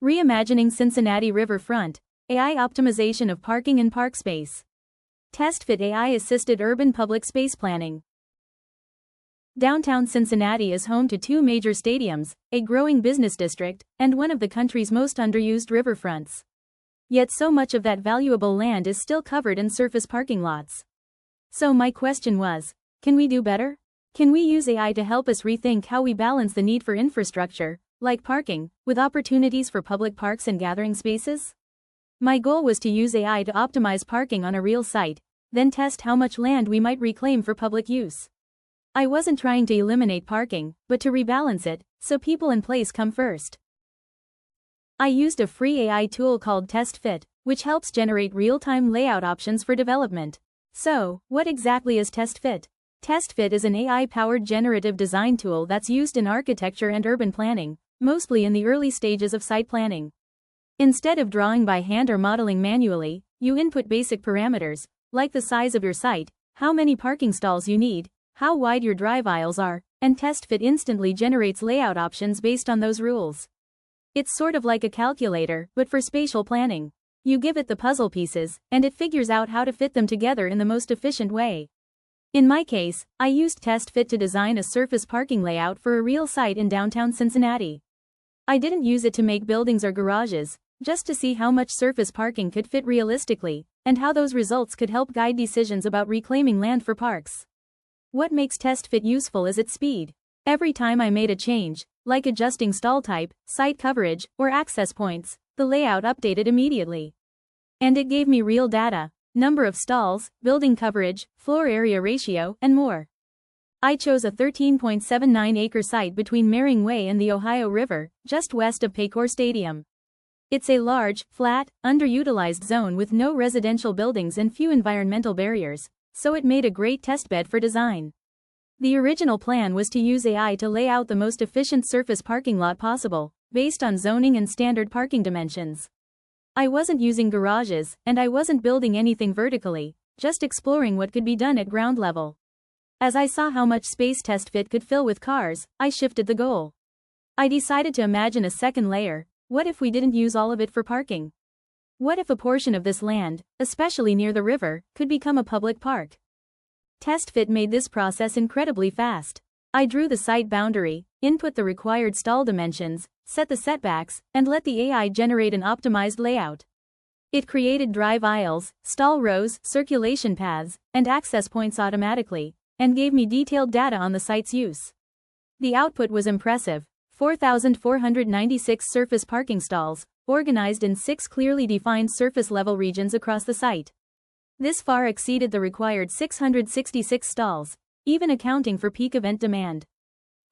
Reimagining Cincinnati Riverfront, AI optimization of parking and park space. TestFit AI-assisted urban public space planning. Downtown Cincinnati is home to two major stadiums, a growing business district, and one of the country's most underused riverfronts. Yet so much of that valuable land is still covered in surface parking lots. So my question was, can we do better? Can we use AI to help us rethink how we balance the need for infrastructure, like parking, with opportunities for public parks and gathering spaces? My goal was to use AI to optimize parking on a real site, then test how much land we might reclaim for public use. I wasn't trying to eliminate parking, but to rebalance it, so people and place come first. I used a free AI tool called TestFit, which helps generate real-time layout options for development. So, what exactly is TestFit? TestFit is an AI-powered generative design tool that's used in architecture and urban planning, mostly in the early stages of site planning. Instead of drawing by hand or modeling manually, you input basic parameters, like the size of your site, how many parking stalls you need, how wide your drive aisles are, and TestFit instantly generates layout options based on those rules. It's sort of like a calculator, but for spatial planning. You give it the puzzle pieces, and it figures out how to fit them together in the most efficient way. In my case, I used TestFit to design a surface parking layout for a real site in downtown Cincinnati. I didn't use it to make buildings or garages, just to see how much surface parking could fit realistically, and how those results could help guide decisions about reclaiming land for parks. What makes TestFit useful is its speed. Every time I made a change, like adjusting stall type, site coverage, or access points, the layout updated immediately. And it gave me real data, number of stalls, building coverage, floor area ratio, and more. I chose a 13.79-acre site between Mering Way and the Ohio River, just west of Paycor Stadium. It's a large, flat, underutilized zone with no residential buildings and few environmental barriers, so it made a great testbed for design. The original plan was to use AI to lay out the most efficient surface parking lot possible, based on zoning and standard parking dimensions. I wasn't using garages, and I wasn't building anything vertically, just exploring what could be done at ground level. As I saw how much space TestFit could fill with cars, I shifted the goal. I decided to imagine a second layer. What if we didn't use all of it for parking? What if a portion of this land, especially near the river, could become a public park? TestFit made this process incredibly fast. I drew the site boundary, input the required stall dimensions, set the setbacks, and let the AI generate an optimized layout. It created drive aisles, stall rows, circulation paths, and access points automatically, and gave me detailed data on the site's use. The output was impressive: 4,496 surface parking stalls, organized in 6 clearly defined surface-level regions across the site. This far exceeded the required 666 stalls, even accounting for peak event demand.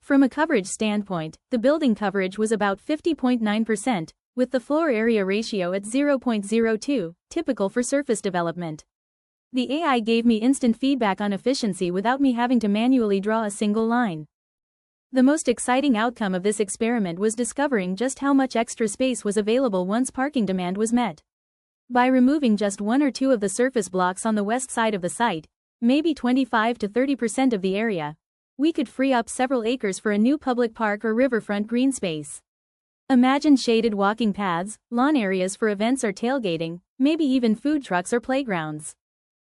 From a coverage standpoint, the building coverage was about 50.9%, with the floor area ratio at 0.02, typical for surface development. The AI gave me instant feedback on efficiency without me having to manually draw a single line. The most exciting outcome of this experiment was discovering just how much extra space was available once parking demand was met. By removing just one or two of the surface blocks on the west side of the site, maybe 25 to 30% of the area, we could free up several acres for a new public park or riverfront green space. Imagine shaded walking paths, lawn areas for events or tailgating, maybe even food trucks or playgrounds.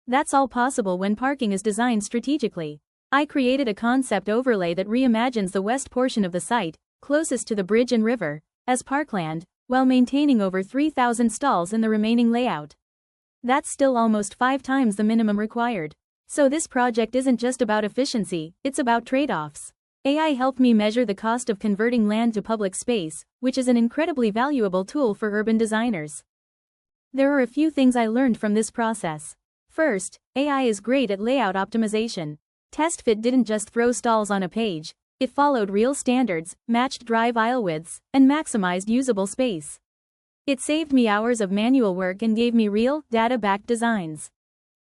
That's all possible when parking is designed strategically. I created a concept overlay that reimagines the west portion of the site, closest to the bridge and river, as parkland, while maintaining over 3,000 stalls in the remaining layout. That's still almost 5 times the minimum required. So this project isn't just about efficiency, it's about trade-offs. AI helped me measure the cost of converting land to public space, which is an incredibly valuable tool for urban designers. There are a few things I learned from this process. First, AI is great at layout optimization. TestFit didn't just throw stalls on a page, it followed real standards, matched drive aisle widths, and maximized usable space. It saved me hours of manual work and gave me real, data-backed designs.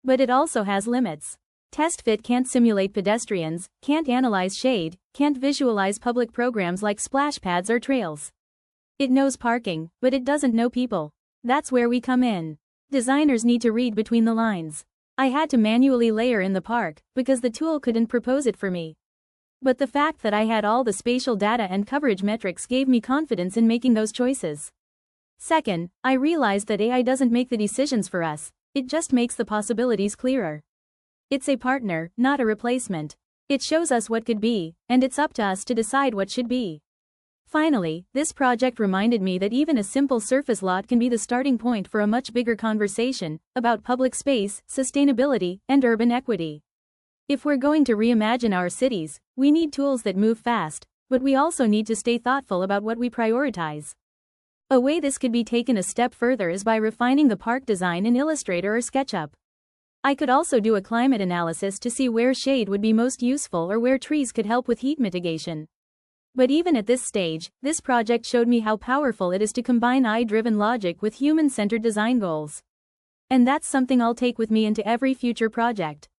But it also has limits. TestFit can't simulate pedestrians, can't analyze shade, can't visualize public programs like splash pads or trails. It knows parking, but it doesn't know people. That's where we come in. Designers need to read between the lines. I had to manually layer in the park, because the tool couldn't propose it for me. But the fact that I had all the spatial data and coverage metrics gave me confidence in making those choices. Second, I realized that AI doesn't make the decisions for us, it just makes the possibilities clearer. It's a partner, not a replacement. It shows us what could be, and it's up to us to decide what should be. Finally, this project reminded me that even a simple surface lot can be the starting point for a much bigger conversation about public space, sustainability, and urban equity. If we're going to reimagine our cities, we need tools that move fast, but we also need to stay thoughtful about what we prioritize. A way this could be taken a step further is by refining the park design in Illustrator or SketchUp. I could also do a climate analysis to see where shade would be most useful or where trees could help with heat mitigation. But even at this stage, this project showed me how powerful it is to combine AI-driven logic with human-centered design goals. And that's something I'll take with me into every future project.